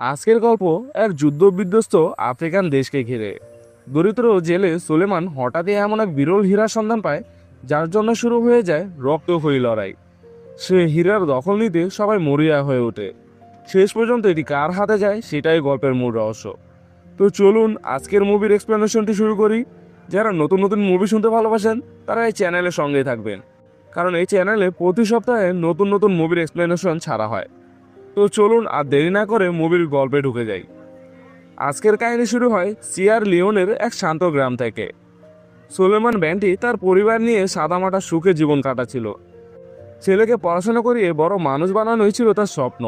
আজকের গল্প এক যুদ্ধ বিধ্বস্ত আফ্রিকান দেশকে ঘিরে। দরিদ্র জেলে সুলেমান হঠাৎই এমন এক বিরল হীরার সন্ধান পায়, যার জন্য শুরু হয়ে যায় রক্তক্ষয়ী লড়াই। সে হীরার দখল নিতে সবাই মরিয়া হয়ে ওঠে। শেষ পর্যন্ত এটি কার হাতে যায় সেটাই গল্পের মূল রহস্য। তো চলুন আজকের মুভির এক্সপ্লেনেশনটি শুরু করি। যারা নতুন নতুন মুভি শুনতে ভালোবাসেন তারা এই চ্যানেলের সঙ্গেই থাকবেন, কারণ এই চ্যানেলে প্রতি সপ্তাহে নতুন নতুন মুভির এক্সপ্লেনেশন ছাড়া হয়। তো চলুন আর দেরি না করে মুভির গল্পে ঢুকে যাই। আজকের কাহিনী শুরু হয় সিয়ার লিওনের এক শান্ত গ্রাম থেকে। সুলেমান ব্যান্টি তার পরিবার নিয়ে সাদামাটা সুখে জীবন কাটাচ্ছিল। ছেলেকে পড়াশোনা করিয়ে বড় মানুষ বানানোই ছিল তার স্বপ্ন।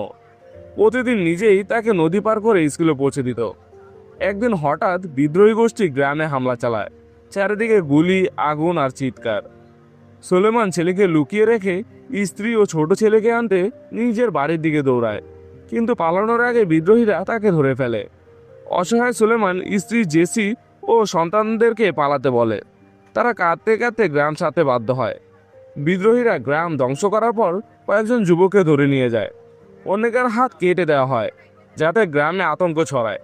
প্রতিদিন নিজেই তাকে নদী পার করে স্কুলে পৌঁছে দিত। একদিন হঠাৎ বিদ্রোহী গোষ্ঠী গ্রামে হামলা চালায়। চারিদিকে গুলি, আগুন আর চিৎকার। সুলেমান ছেলেকে লুকিয়ে রেখে স্ত্রী ও ছোট ছেলেকে আনতে নিজের বাড়ির দিকে দৌড়ায়, কিন্তু পালানোর আগে বিদ্রোহীরা তাকে ধরে ফেলে। অসহায় সুলেমান স্ত্রী জেসি ও সন্তানদেরকে পালাতে বলে। তারা কাঁদতে কাঁদতে গ্রাম ছাড়তে বাধ্য হয়। বিদ্রোহীরা গ্রাম ধ্বংস করার পর কয়েকজন যুবককে ধরে নিয়ে যায়। অনেকের হাত কেটে দেওয়া হয় যাতে গ্রামে আতঙ্ক ছড়ায়।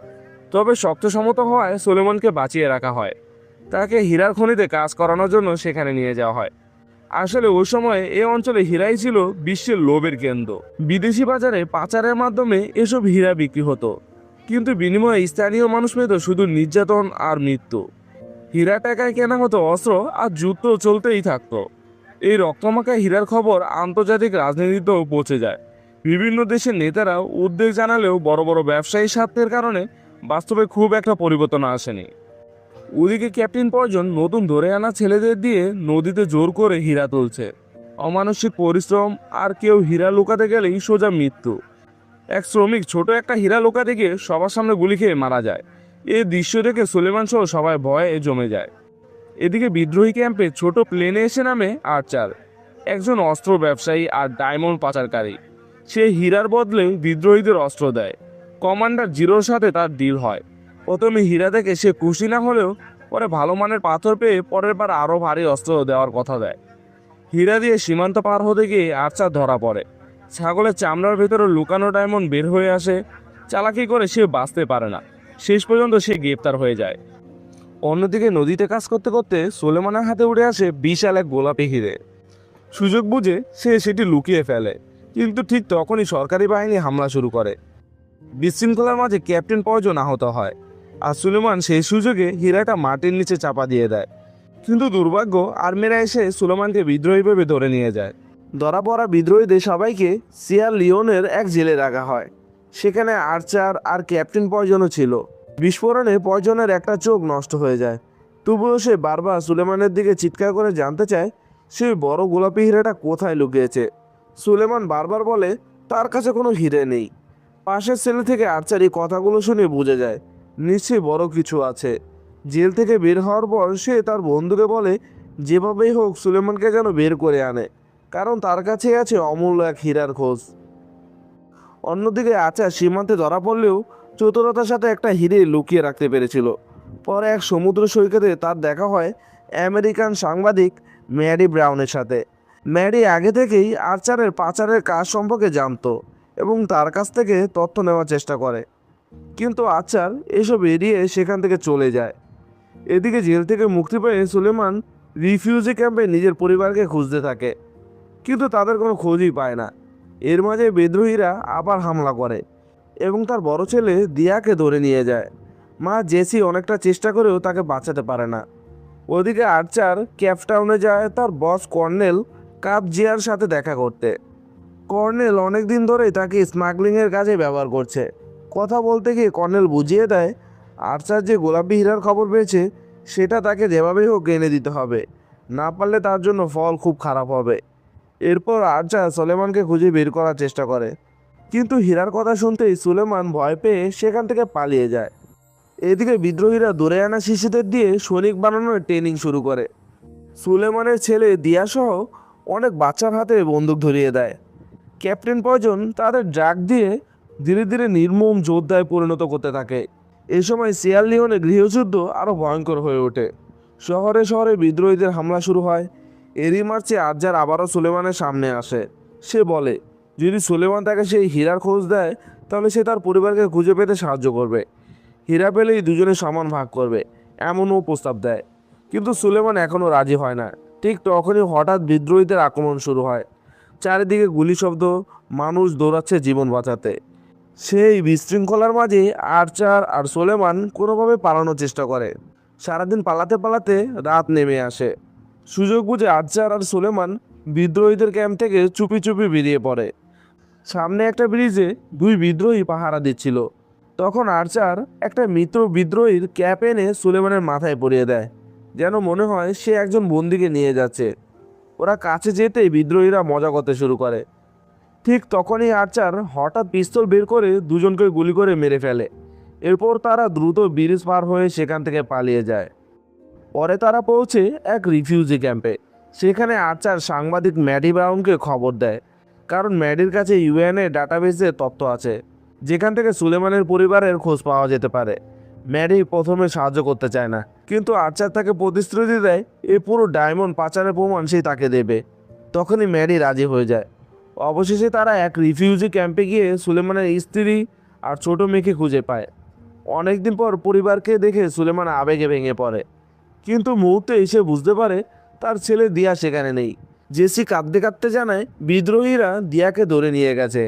তবে শক্তসমত হওয়ায় সুলেমানকে বাঁচিয়ে রাখা হয়। তাকে হীরার খনিতে কাজ করানোর জন্য সেখানে নিয়ে যাওয়া হয়। আসলে ওই সময় এই অঞ্চলে হীরাই ছিল বিশ্বের লোভের কেন্দ্র। বিদেশি বাজারে পাচারের মাধ্যমে এসব হীরা বিক্রি হতো, কিন্তু বিনিময়ে স্থানীয় মানুষ পেত শুধু নির্যাতন আর মৃত্যু। হীরা টাকায় কেনা হতো অস্ত্র, আর যুদ্ধ চলতেই থাকতো। এই রক্তমাখা হীরার খবর আন্তর্জাতিক রাজনীতিতেও পৌঁছে যায়। বিভিন্ন দেশের নেতারা উদ্বেগ জানালেও বড় বড় ব্যবসায়ী স্বার্থের কারণে বাস্তবে খুব একটা পরিবর্তন আসেনি। ওদিকে ক্যাপ্টেন পয়জন নতুন ধরে আনা ছেলেদের দিয়ে নদীতে জোর করে হীরা তুলছে। অমানসিক পরিশ্রম, আর কেউ হীরা লুকাতে গেলেই সোজা মৃত্যু। এক শ্রমিক ছোট একটা হীরা লুকাতে গিয়ে সবার সামনে গুলি খেয়ে মারা যায়। এই দৃশ্য দেখে সুলেমান সহ সবাই ভয়ে জমে যায়। এদিকে বিদ্রোহী ক্যাম্পে ছোট প্লেনে এসে নামে আর্চার, একজন অস্ত্র ব্যবসায়ী আর ডায়মন্ড পাচারকারী। সে হীরার বদলে বিদ্রোহীদের অস্ত্র দেয়। কমান্ডার জিরোর সাথে তার ডিল হয়। প্রথমে হীরা দেখে সে খুশি না হলেও পরে ভালো মানের পাথর পেয়ে পরের বার আরও ভারী অস্ত্র দেওয়ার কথা দেয়। হীরা দিয়ে সীমান্ত পার হতে গিয়ে আর্চার ধরা পড়ে। ছাগলের চামড়ার ভেতরে লুকানো ডায়মন্ড বের হয়ে আসে। চালাকি করে সে বাঁচতে পারে না। শেষ পর্যন্ত সে গ্রেপ্তার হয়ে যায়। অন্যদিকে নদীতে কাজ করতে করতে সুলেমানের হাতে উঠে আসে বিশাল এক গোলাপি হিরে। সুযোগ বুঝে সে সেটি লুকিয়ে ফেলে, কিন্তু ঠিক তখনই সরকারি বাহিনী হামলা শুরু করে। বিশৃঙ্খলার মাঝে ক্যাপ্টেন পয়জন আহত হয়, আর সুলেমান সেই সুযোগে হীরাটা মাটির নিচে চাপা দিয়ে দেয়। কিন্তু দুর্ভাগ্য, আর্মিরা এসে সুলেমানকে বিদ্রোহী ভেবে ধরে নিয়ে যায়। ধরা পড়া বিদ্রোহীদের সবাইকে সিয়ার লিওনের এক জেলে রাখা হয়। সেখানে আর্চার আর ক্যাপ্টেন পয়জনও ছিল। বিস্ফোরণে পয়জনের একটা চোখ নষ্ট হয়ে যায়। তবুও সে বারবার সুলেমানের দিকে চিৎকার করে জানতে চায় সেই বড় গোলাপি হীরাটা কোথায় লুকিয়েছে। সুলেমান বারবার বলে তার কাছে কোনো হিরে নেই। পাশের ছেলে থেকে আর্চার এই কথাগুলো শুনে বুঝে যায় নিশ্চয়ই বড় কিছু আছে। জেল থেকে বের হওয়ার পর সে তার বন্ধুকে বলে যেভাবেই হোক সুলেমানকে যেন বের করে আনে, কারণ তার কাছে আছে অমূল্য এক হীরার খোঁজ। অন্যদিকে আর্চার সীমান্তে ধরা পড়লেও চতুরতার সাথে একটা হিরে লুকিয়ে রাখতে পেরেছিল। পরে এক সমুদ্র সৈকতে তার দেখা হয় আমেরিকান সাংবাদিক ম্যারি ব্রাউনের সাথে। ম্যারি আগে থেকেই আর্চারের পাচারের কাজ সম্পর্কে জানতো এবং তার কাছ থেকে তথ্য নেওয়ার চেষ্টা করে, কিন্তু আর্চার এসব এড়িয়ে সেখান থেকে চলে যায়। এদিকে জেল থেকে মুক্তি পেয়ে সুলেমান রিফিউজি ক্যাম্পে নিজের পরিবারকে খুঁজতে থাকে, কিন্তু তাদের কোনো খোঁজই পায় না। এর মাঝে বিদ্রোহীরা আবার হামলা করে এবং তার বড় ছেলে দিয়াকে ধরে নিয়ে যায়। মা জেসি অনেকটা চেষ্টা করেও তাকে বাঁচাতে পারে না। ওদিকে আর্চার ক্যাপটাউনে যায় তার বস কর্নেল কাপজিয়ার সাথে দেখা করতে। কর্নেল অনেক দিন ধরেই তাকে স্মাগলিংয়ের কাজে ব্যবহার করছে। কথা বলতে গিয়ে কর্নেল বুঝিয়ে দেয় আর্চার যে গোলাপি হীরার খবর পেয়েছে সেটা তাকে যেভাবেই হোক এনে দিতে হবে, না পারলে তার জন্য ফল খুব খারাপ হবে। এরপর আর্চার সুলেমানকে খুঁজে বের করার চেষ্টা করে, কিন্তু হীরার কথা শুনতেই সুলেমান ভয় পেয়ে সেখান থেকে পালিয়ে যায়। এদিকে বিদ্রোহীরা ধরে আনা শিশুদের দিয়ে সৈনিক বানানোর ট্রেনিং শুরু করে। সুলেমানের ছেলে দিয়াসহ অনেক বাচ্চার হাতে বন্দুক ধরিয়ে দেয়। ক্যাপ্টেন পয়জন তাদের ড্রাগ দিয়ে ধীরে ধীরে নির্মম যোদ্ধায় পরিণত করতে থাকে। এ সময় সিয়ার লিওনে গৃহযুদ্ধ আরও ভয়ঙ্কর হয়ে ওঠে। শহরে শহরে বিদ্রোহীদের হামলা শুরু হয়। এরই মার্চে আর্চার আবারও সুলেমানের সামনে আসে। সে বলে যদি সুলেমান তাকে সেই হীরার খোঁজ দেয় তাহলে সে তার পরিবারকে খুঁজে পেতে সাহায্য করবে। হীরা পেলেই দুজনে সমান ভাগ করবে, এমনও প্রস্তাব দেয়। কিন্তু সুলেমান এখনও রাজি হয় না। ঠিক তখনই হঠাৎ বিদ্রোহীদের আক্রমণ শুরু হয়। চারিদিকে গুলি শব্দ, মানুষ দৌড়াচ্ছে জীবন বাঁচাতে। সেই বিশৃঙ্খলার মাঝে আর্চার আর সুলেমান কোনোভাবে পালানোর চেষ্টা করে। সারাদিন পালাতে পালাতে রাত নেমে আসে। সুযোগ বুঝে আর্চার আর সুলেমান বিদ্রোহীদের ক্যাম্প থেকে চুপি চুপি বেরিয়ে পড়ে। সামনে একটা ব্রিজে দুই বিদ্রোহী পাহারা দিচ্ছিল। তখন আর্চার একটা মিত্র বিদ্রোহীর ক্যাপ এনে সুলেমানের মাথায় পরিয়ে দেয়, যেন মনে হয় সে একজন বন্দীকে নিয়ে যাচ্ছে। ওরা কাছে যেতেই বিদ্রোহীরা মজা করতে শুরু করে। ঠিক তখনই আর্চার হঠাৎ পিস্তল বের করে দুজনকে গুলি করে মেরে ফেলে। এরপর তারা দ্রুত ব্রিজ পার হয়ে সেখান থেকে পালিয়ে যায়। পরে তারা পৌঁছে এক রিফিউজি ক্যাম্পে। সেখানে আর্চার সাংবাদিক ম্যাডি ব্রাউনকে খবর দেয়, কারণ ম্যাডির কাছে ইউএনএ ডাটাবেসে তথ্য আছে যেখান থেকে সুলেমানের পরিবারের খোঁজ পাওয়া যেতে পারে। ম্যাডি প্রথমে সাহায্য করতে চায় না, কিন্তু আর্চার তাকে প্রতিশ্রুতি দেয় এই পুরো ডায়মন্ড পাচারের প্রমাণ সেই তাকে দেবে। তখনই ম্যাডি রাজি হয়ে যায়। অবশেষে তারা এক রিফিউজি ক্যাম্পে গিয়ে সুলেমানের স্ত্রী আর ছোট মেয়েকে খুঁজে পায়। অনেকদিন পর পরিবারকে দেখে সুলেমান আবেগে ভেঙে পড়ে, কিন্তু মুহূর্তে এসে বুঝতে পারে তার ছেলে দিয়া সেখানে নেই। জেসি কাঁদতে কাঁদতে জানায় বিদ্রোহীরা দিয়াকে ধরে নিয়ে গেছে।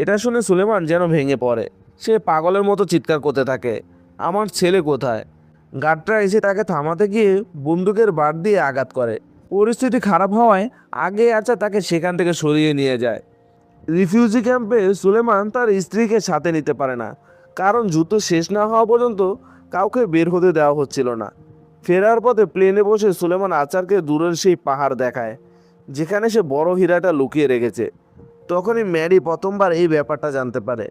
এটা শুনে সুলেমান যেন ভেঙে পড়ে। সে পাগলের মতো চিৎকার করতে থাকে, আমার ছেলে কোথায়? গার্ডরা এসে তাকে থামাতে গিয়ে বন্দুকের বাট দিয়ে আঘাত করে। পরিস্থিতি খারাপ হওয়ায় আগে আচ্ছা তাকে সেখান থেকে সরিয়ে নিয়ে যায়। রিফিউজি ক্যাম্পে সুলেমান তার স্ত্রীকে সাথে নিতে পারে না, কারণ যুদ্ধ শেষ না হওয়া পর্যন্ত কাউকে বের হতে দেওয়া হচ্ছিল না। ফেরার পথে প্লেনে বসে সুলেমান আচারকে দূরের সেই পাহাড় দেখায় যেখানে সে বড় হীরাটা লুকিয়ে রেখেছে। তখনই ম্যারি প্রথমবার এই ব্যাপারটা জানতে পারে।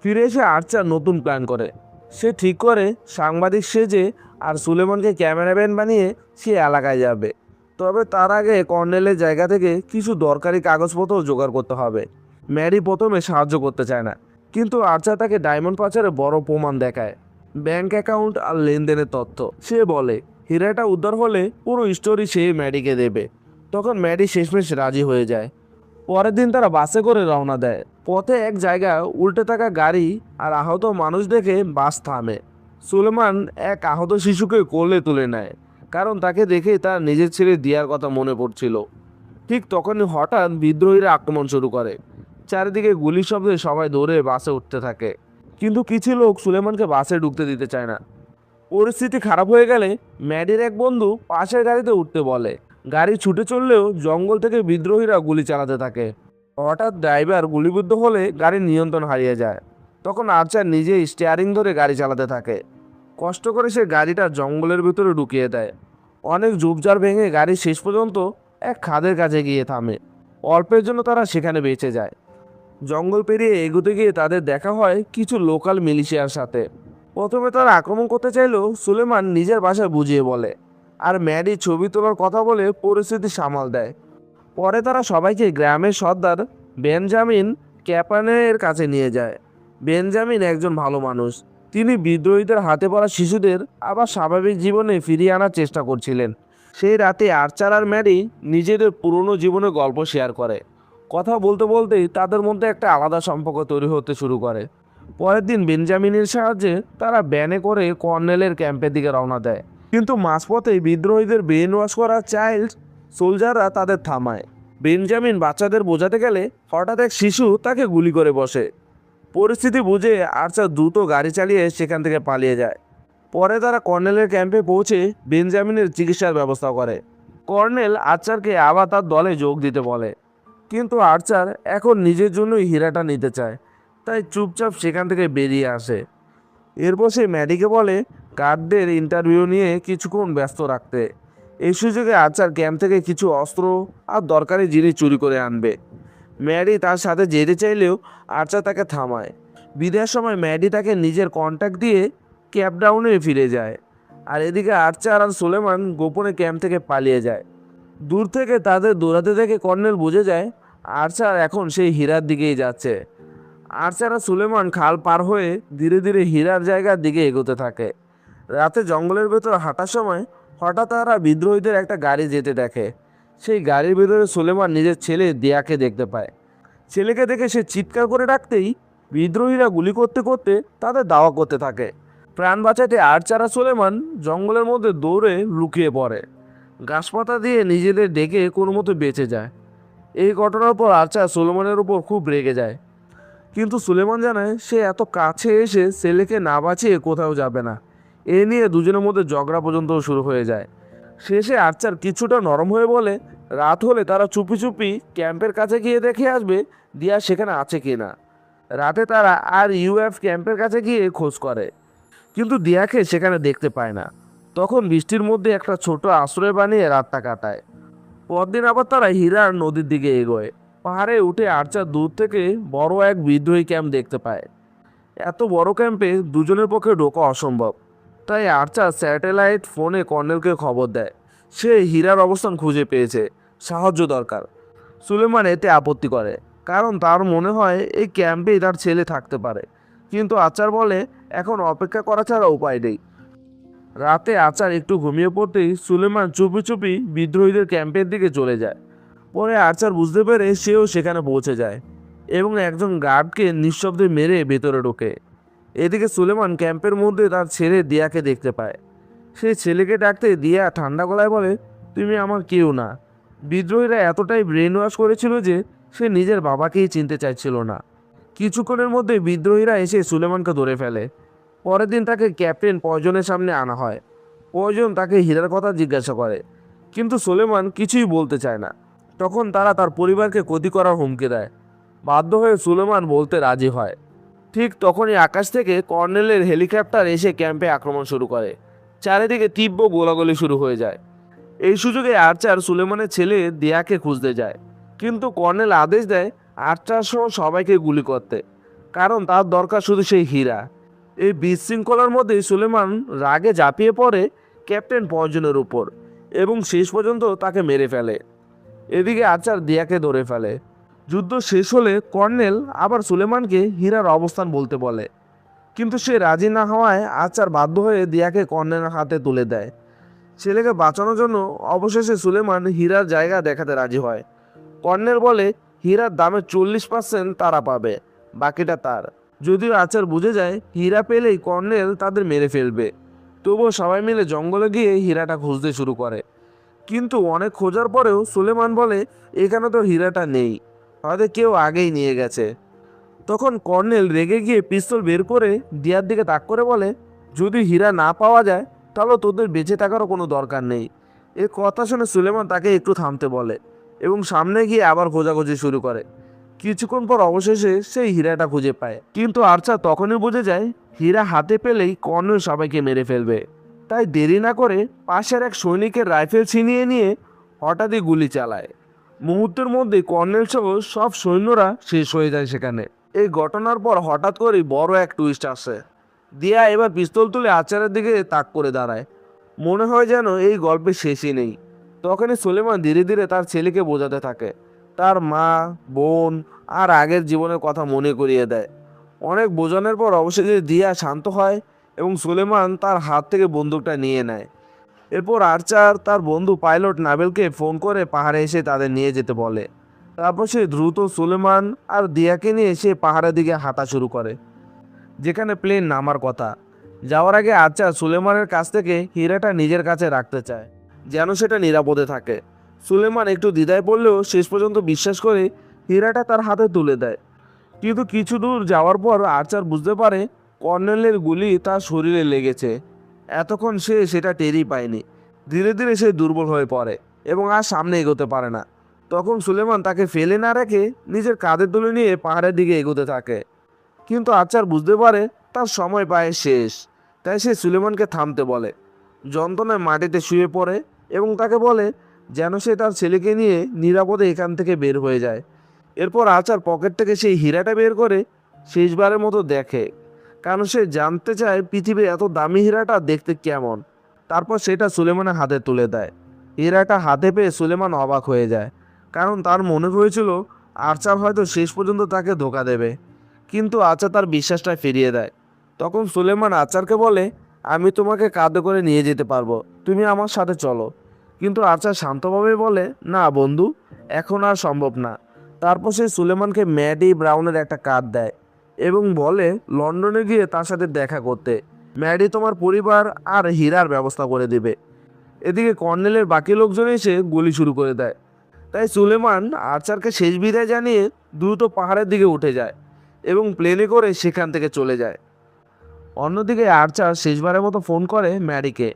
ফিরে এসে আর্চার নতুন প্ল্যান করে। সে ঠিক করে সাংবাদিক সেজে আর সুলেমানকে ক্যামেরাম্যান বানিয়ে সে এলাকায় যাবে। তবে তার আগে কর্নেলের জায়গা থেকে কিছু দরকারি কাগজপত্র জোগাড় করতে হবে। ম্যারি প্রথমে সাহায্য করতে চায় না, কিন্তু আর্চার তাকে ডায়মন্ড পাচারে বড় প্রমাণ দেখায়, ব্যাংক অ্যাকাউন্ট আর লেনদেনের তথ্য। সে বলে হীরাটা উদ্ধার হলে পুরো স্টোরি সে ম্যাডিকে দেবে। তখন ম্যাডি শেষমেশ রাজি হয়ে যায়। পরের দিন তারা বাসে করে রওনা দেয়। পথে এক জায়গায় উল্টে থাকা গাড়ি আর আহত মানুষ দেখে বাস থামে। সুলেমান এক আহত শিশুকে কোলে তুলে নেয়, কারণ তাকে দেখে তার নিজের ছেলে দিয়ার কথা মনে পড়ছিল। ঠিক তখনই হঠাৎ বিদ্রোহীরা আক্রমণ শুরু করে। চারিদিকে গুলির শব্দে সবাই দৌড়ে বাসে উঠতে থাকে, কিন্তু কিছু লোক সুলেমানকে বাসে ঢুকতে দিতে চায় না। পরিস্থিতি খারাপ হয়ে গেলে ম্যাডির এক বন্ধু পাশের গাড়িতে উঠতে বলে। গাড়ি ছুটে চললেও জঙ্গল থেকে বিদ্রোহীরা গুলি চালাতে থাকে। হঠাৎ ড্রাইভার গুলিবিদ্ধ হলে গাড়ির নিয়ন্ত্রণ হারিয়ে যায়। তখন আর্চার নিজেই স্টিয়ারিং ধরে গাড়ি চালাতে থাকে। কষ্ট করে সে গাড়িটা জঙ্গলের ভিতরে ঢুকিয়ে দেয়। অনেক ঝোপঝাড় ভেঙে গাড়ি শেষ পর্যন্ত এক খাদের কাছে গিয়ে থামে। অল্পের জন্য তারা সেখানে বেঁচে যায়। জঙ্গল পেরিয়ে এগোতে গিয়ে তাদের দেখা হয় কিছু লোকাল মিলিশিয়ার সাথে। প্রথমে তারা আক্রমণ করতে চাইলেও সুলেমান নিজের ভাষায় বুঝিয়ে বলে, আর ম্যাডি ছবি তোলার কথা বলে পরিস্থিতি সামাল দেয়। পরে তারা সবাইকে গ্রামের সর্দার বেঞ্জামিন ক্যাপানের কাছে নিয়ে যায়। বেঞ্জামিন একজন ভালো মানুষ। তিনি বিদ্রোহীদের হাতে পড়া শিশুদের আবার স্বাভাবিক জীবনে ফিরিয়ে আনার চেষ্টা করছিলেন। সেই রাতে আর্চার আর ম্যাডি নিজেদের পুরনো জীবনের গল্প শেয়ার করে। কথা বলতে বলতেই তাদের মধ্যে একটা আলাদা সম্পর্ক তৈরি হতে শুরু করে। পরের দিন বেঞ্জামিনের সাহায্যে তারা ব্যানে করে কর্নেলের ক্যাম্পের দিকে রওনা দেয়, কিন্তু মাঝপথে বিদ্রোহীদের ব্রেন ওয়াশ করা চাইল্ড সোলজাররা তাদের থামায়। বেঞ্জামিন বাচ্চাদের বোঝাতে গেলে হঠাৎ এক শিশু তাকে গুলি করে বসে। পরিস্থিতি বুঝে আর্চার দ্রুত গাড়ি চালিয়ে সেখান থেকে পালিয়ে যায়। পরে তারা কর্নেলের ক্যাম্পে পৌঁছে বেঞ্জামিনের চিকিৎসার ব্যবস্থা করে। কর্নেল আর্চারকে আবার তার দলে যোগ দিতে বলে, কিন্তু আর্চার এখন নিজের জন্যই হীরাটা নিতে চায়, তাই চুপচাপ সেখান থেকে বেরিয়ে আসে। এরপর সে ম্যাডিকে বলে গার্ডদের ইন্টারভিউ নিয়ে কিছুক্ষণ ব্যস্ত রাখতে। এই সুযোগে আর্চার ক্যাম্প থেকে কিছু অস্ত্র আর দরকারি জিনিস চুরি করে আনবে। ম্যাডি তার সাথে যেতে চাইলেও আর্চার তাকে থামায়। বিদায়ের সময় ম্যাডি তাকে নিজের কন্ট্যাক্ট দিয়ে ক্যাপডাউনে ফিরে যায়। আর এদিকে আর্চার আর সুলেমান গোপনে ক্যাম্প থেকে পালিয়ে যায়। দূর থেকে তাদের দৌড়াতে দেখে কর্নেল বুঝে যায় আর্চার এখন সেই হীরার দিকেই যাচ্ছে। আর্চার আর সুলেমান খাল পার হয়ে ধীরে ধীরে হীরার জায়গার দিকে এগোতে থাকে। রাতে জঙ্গলের ভেতর হাঁটার সময় হঠাৎ তারা বিদ্রোহীদের একটা গাড়ি যেতে দেখে। সেই গাড়ির ভেতরে সুলেমান নিজের ছেলে দিয়াকে দেখতে পায়। ছেলেকে দেখে সে চিৎকার করে ডাকতেই বিদ্রোহীরা গুলি করতে করতে তাদের দাওয়া করতে থাকে। প্রাণ বাঁচাতে আর্চার আর সুলেমান জঙ্গলের মধ্যে দৌড়ে লুকিয়ে পড়ে। গাছপাতা দিয়ে নিজেদের ডেকে কোনো মতো বেঁচে যায়। এই ঘটনার পর আর্চার সুলেমানের উপর খুব রেগে যায়, কিন্তু সুলেমান জানায় সে এত কাছে এসে ছেলেকে না বাঁচিয়ে কোথাও যাবে না। এ নিয়ে দুজনের মধ্যে ঝগড়া পর্যন্ত শুরু হয়ে যায়। শেষে আর্চার কিছুটা নরম হয়ে বলে রাত হলে তারা চুপি চুপি ক্যাম্পের কাছে গিয়ে দেখে আসবে দিয়া সেখানে আছে কিনা। রাতে তারা আর ইউএফ ক্যাম্পের কাছে গিয়ে খোঁজ করে, কিন্তু দিয়াকে সেখানে দেখতে পায় না। তখন বৃষ্টির মধ্যে একটা ছোট আশ্রয় বানিয়ে রাতটা কাটায়। পরদিন আবার তারা হীরার নদীর দিকে এগোয়। পাহাড়ে উঠে আর্চার দূর থেকে বড় এক বিদ্রোহী ক্যাম্প দেখতে পায়। এত বড় ক্যাম্পে দুজনের পক্ষে ঢোকা অসম্ভব, তাই আর্চার স্যাটেলাইট ফোনে কর্নেলকে খবর দেয় সে হীরার অবস্থান খুঁজে পেয়েছে, সাহায্য দরকার। সুলেমান এতে আপত্তি করে, কারণ তার মনে হয় এই ক্যাম্পেই তার ছেলে থাকতে পারে। কিন্তু আর্চার বলে এখন অপেক্ষা করা ছাড়া উপায় নেই। রাতে আর্চার একটু ঘুমিয়ে পড়তেই সুলেমান চুপি চুপি বিদ্রোহীদের ক্যাম্পের দিকে চলে যায়। পরে আর্চার বুঝতে পেরে সেও সেখানে পৌঁছে যায় এবং একজন গার্ডকে নিঃশব্দে মেরে ভেতরে ঢোকে। এদিকে সুলেমান ক্যাম্পের মধ্যে তার ছেলে দিয়াকে দেখতে পায়। সে ছেলেকে ডাকতে দিয়া ঠান্ডা গলায় বলে, তুমি আমার কেউ না। বিদ্রোহীরা এতটাই ব্রেন ওয়াশ করেছিল যে সে নিজের বাবাকেই চিনতে চাইছিল না। কিছুক্ষণের মধ্যে বিদ্রোহীরা এসে সুলেমানকে ধরে ফেলে। পরের দিন তাকে ক্যাপ্টেন পয়জনের সামনে আনা হয়। পয়জন তাকে হীরার কথা জিজ্ঞাসা করে, কিন্তু সুলেমান কিছুই বলতে চায় না। তখন তারা তার পরিবারকে ক্ষতি করার হুমকি দেয়। বাধ্য হয়ে সুলেমান বলতে রাজি হয়। ঠিক তখনই আকাশ থেকে কর্নেলের হেলিকপ্টার এসে ক্যাম্পে আক্রমণ শুরু করে। চারিদিকে তীব্র গোলাগুলি শুরু হয়ে যায়। এই সুযোগে আর্চার সুলেমানের ছেলে দিয়াকে খুঁজতে যায়, কিন্তু কর্নেল আদেশ দেয় আর্চার সহ সবাইকে গুলি করতে, কারণ তার দরকার শুধু সেই হীরা। এই বিশৃঙ্খলার মধ্যেই সুলেমান রাগে ঝাঁপিয়ে পড়ে ক্যাপ্টেন পয়জনের উপর এবং শেষ পর্যন্ত তাকে মেরে ফেলে। এদিকে আর্চার দিয়াকে ধরে ফেলে। যুদ্ধ শেষ হলে কর্নেল আবার সুলেমানকে হীরার অবস্থান বলতে বলে, কিন্তু সে রাজি না হওয়ায় আর্চার বাধ্য হয়ে দিয়াকে কর্নেলের হাতে তুলে দেয়। ছেলেকে বাঁচানোর জন্য অবশেষে সুলেমান হীরার জায়গা দেখাতে রাজি হয়। কর্নেল বলে হীরার দামের 40% তারা পাবে, বাকিটা তার। যদিও আর্চার বুঝে যায় হীরা পেলেই কর্নেল তাদের মেরে ফেলবে, তবুও সবাই মিলে জঙ্গলে গিয়ে হীরাটা খুঁজতে শুরু করে। কিন্তু অনেক খোঁজার পরেও সুলেমান বলে এখানে তো হীরাটা নেই, হয়তো কেউ আগেই নিয়ে গেছে। তখন কর্নেল রেগে গিয়ে পিস্তল বের করে দিয়ার দিকে তাক করে বলে, যদি হীরা না পাওয়া যায় তাহলে তোদের বেঁচে থাকারও কোনো দরকার নেই। এ কথা শুনে সুলেমান তাকে একটু থামতে বলে এবং সামনে গিয়ে আবার খোঁজাখুঁজি শুরু করে। কিছুক্ষণ পর অবশেষে সেই হীরাটা খুঁজে পায়, কিন্তু আর্চার তখনই বুঝে যায় হীরা হাতে পেলেই কর্নেল সবাইকে মেরে ফেলবে। তাই দেরি না করে পাশের এক সৈনিকের রাইফেল ছিনিয়ে নিয়ে হঠাৎই গুলি চালায়। মুহূর্তের মধ্যে কর্নেল সহ সব সৈন্যরা শেষ হয়ে যায় সেখানে। এই ঘটনার পর হঠাৎ করেই বড় এক টুইস্ট আসে। দিয়া এবার পিস্তল তুলে আচারের দিকে তাক করে দাঁড়ায়। মনে হয় যেন এই গল্পের শেষই নেই। তখনই সুলেমান ধীরে ধীরে তার ছেলেকে বোঝাতে থাকে, তার মা, বোন আর আগের জীবনের কথা মনে করিয়ে দেয়। অনেক বোঝানোর পর অবশেষে দিয়া শান্ত হয় এবং সুলেমান তার হাত থেকে বন্দুকটা নিয়ে নেয়। এরপর আর্চার তার বন্ধু পাইলট নাবেলকে ফোন করে পাহাড়ে এসে তাদের নিয়ে যেতে বলে। তারপর সে দ্রুত সুলেমান আর দিয়াকে নিয়ে সে পাহাড়ের দিকে হাঁটা শুরু করে, যেখানে প্লেন নামার কথা। যাওয়ার আগে আর্চার সুলেমানের কাছ থেকে হীরাটা নিজের কাছে রাখতে চায়, যেন সেটা নিরাপদে থাকে। সুলেমান একটু দ্বিধায় পড়লেও শেষ পর্যন্ত বিশ্বাস করে হীরাটা তার হাতে তুলে দেয়। কিন্তু কিছু দূর যাওয়ার পর আর্চার বুঝতে পারে কর্নেলের গুলি তার শরীরে লেগেছে। এতক্ষণ সে সেটা টেরই পায়নি। ধীরে ধীরে সে দুর্বল হয়ে পড়ে এবং আর সামনে এগোতে পারে না। তখন সুলেমান তাকে ফেলে না রেখে নিজের কাঁধে তুলে নিয়ে পাহাড়ের দিকে এগোতে থাকে। কিন্তু আর্চার বুঝতে পারে তার সময় প্রায় শেষ, তাই সে সুলেমানকে থামতে বলে। যন্ত্রণায় মাটিতে শুয়ে পড়ে এবং তাকে বলে যেন সে তার ছেলেকে নিয়ে নিরাপদে এখান থেকে বের হয়ে যায়। এরপর আর্চার পকেট থেকে সেই হীরাটা বের করে শেষবারের মতো দেখে, কারণ সে জানতে চায় পৃথিবীর এত দামি হীরাটা দেখতে কেমন। তারপর সেটা সুলেমানের হাতে তুলে দেয়। হীরাটা হাতে পেয়ে সুলেমান অবাক হয়ে যায়, কারণ তার মনে হয়েছিল আর্চার হয়তো শেষ পর্যন্ত তাকে ধোঁকা দেবে। কিন্তু আর্চার তার বিশ্বাসটা ফিরিয়ে দেয়। তখন সুলেমান আর্চারকে বলে, আমি তোমাকে কাঁধে করে নিয়ে যেতে পারবো, তুমি আমার সাথে চলো। কিন্তু আর্চার শান্তভাবে বলে, না বন্ধু, এখন আর সম্ভব না। তারপর সে সুলেমানকে ম্যাডি ব্রাউনের একটা কার্ড দেয়। এবং বলে লন্ডনে গিয়ে তার সাথে দেখা করতে। ম্যাডি তোমার পরিবার আর হীরার ব্যবস্থা করে দিবে। এদিকে কর্নেলের বাকি লোকজন এসে গুলি শুরু করে দেয়। তাই সুলেমান আর্চারকে শেষ বিদায় জানিয়ে দ্রুত পাহাড়ের দিকে উঠে যায় এবং প্লেনে করে সেখান থেকে চলে যায়। অন্যদিকে আর্চার শেষবারের মতো ফোন করে ম্যাডিকে।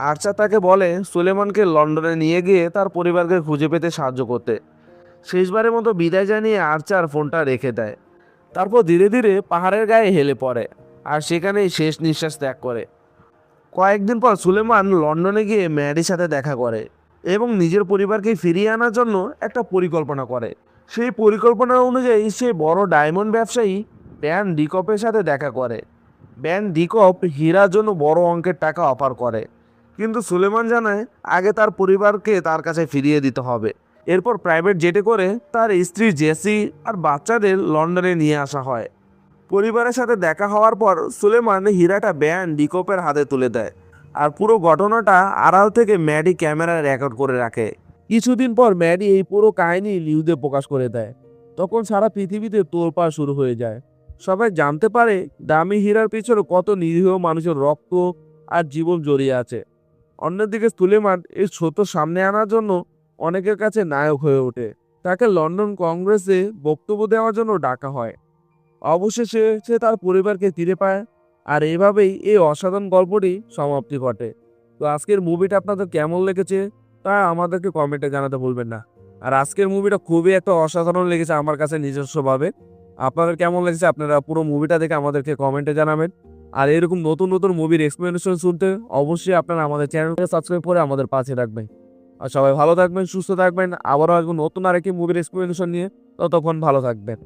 আর্চার তাকে বলে সুলেমানকে লন্ডনে নিয়ে গিয়ে তার পরিবারকে খুঁজে পেতে সাহায্য করতে। শেষবারের মতো বিদায় জানিয়ে আর্চার ফোনটা রেখে দেয়। তারপর ধীরে ধীরে পাহাড়ের গায়ে হেলে পড়ে আর সেখানেই শেষ নিঃশ্বাস ত্যাগ করে। কয়েকদিন পর সুলেমান লন্ডনে গিয়ে ম্যাডির সাথে দেখা করে এবং নিজের পরিবারকে ফিরিয়ে আনার জন্য একটা পরিকল্পনা করে। সেই পরিকল্পনা অনুযায়ী সে বড় ডায়মন্ড ব্যবসায়ী ব্যান ডিকপের সাথে দেখা করে। ব্যান ডিকপ হীরার জন্য বড় অঙ্কের টাকা অফার করে, কিন্তু সুলেমান জানায় আগে তার পরিবারকে তার কাছে ফিরিয়ে দিতে হবে। এরপর প্রাইভেট জেটে করে তার স্ত্রী জেসি আর বাচ্চাদের লন্ডনে নিয়ে আসা হয়। পরিবারের সাথে দেখা হওয়ার পর সুলেমান হীরাটা ব্যান ডিকপের হাতে তুলে দেয় আর পুরো ঘটনাটা আড়াল থেকে ম্যাডি ক্যামেরায় রেকর্ড করে রাখে। কিছুদিন পর ম্যাডি এই পুরো কাহিনী নিউজে প্রকাশ করে দেয়। তখন সারা পৃথিবীতে তোলপাড় শুরু হয়ে যায়। সবাই জানতে পারে দামি হীরার পিছনে কত নিরীহ মানুষের রক্ত আর জীবন জড়িয়ে আছে। অন্যদিকে সুলেমান এই সত্য সামনে আনার জন্য অনেকের কাছে নায়ক হয়ে ওঠে। তাকে লন্ডন কংগ্রেসে বক্তব্য দেওয়ার জন্য ডাকা হয়। অবশেষে সে তার পরিবারকে ফিরে পায় আর এভাবেই এই অসাধারণ গল্পটি সমাপ্তি ঘটে। তো আজকের মুভিটা আপনাদের কেমন লেগেছে তা আমাদেরকে কমেন্টে জানাতে ভুলবেন না। আর আজকের মুভিটা খুবই একটা অসাধারণ লেগেছে আমার কাছে নিজস্বভাবে। আপনাদের কেমন লেগেছে আপনারা পুরো মুভিটা দেখে আমাদেরকে কমেন্টে জানাবেন। আর এরকম নতুন নতুন মুভির এক্সপ্লেনেশন শুনতে অবশ্যই আপনারা আমাদের চ্যানেলকে সাবস্ক্রাইব করে আমাদের পাশে রাখবেন। আর সবাই ভালো থাকবেন, সুস্থ থাকবেন। আবারও আসবো নতুন আরেকটি মুভির এক্সপ্লেনেশন নিয়ে। ততক্ষণ ভালো থাকবেন।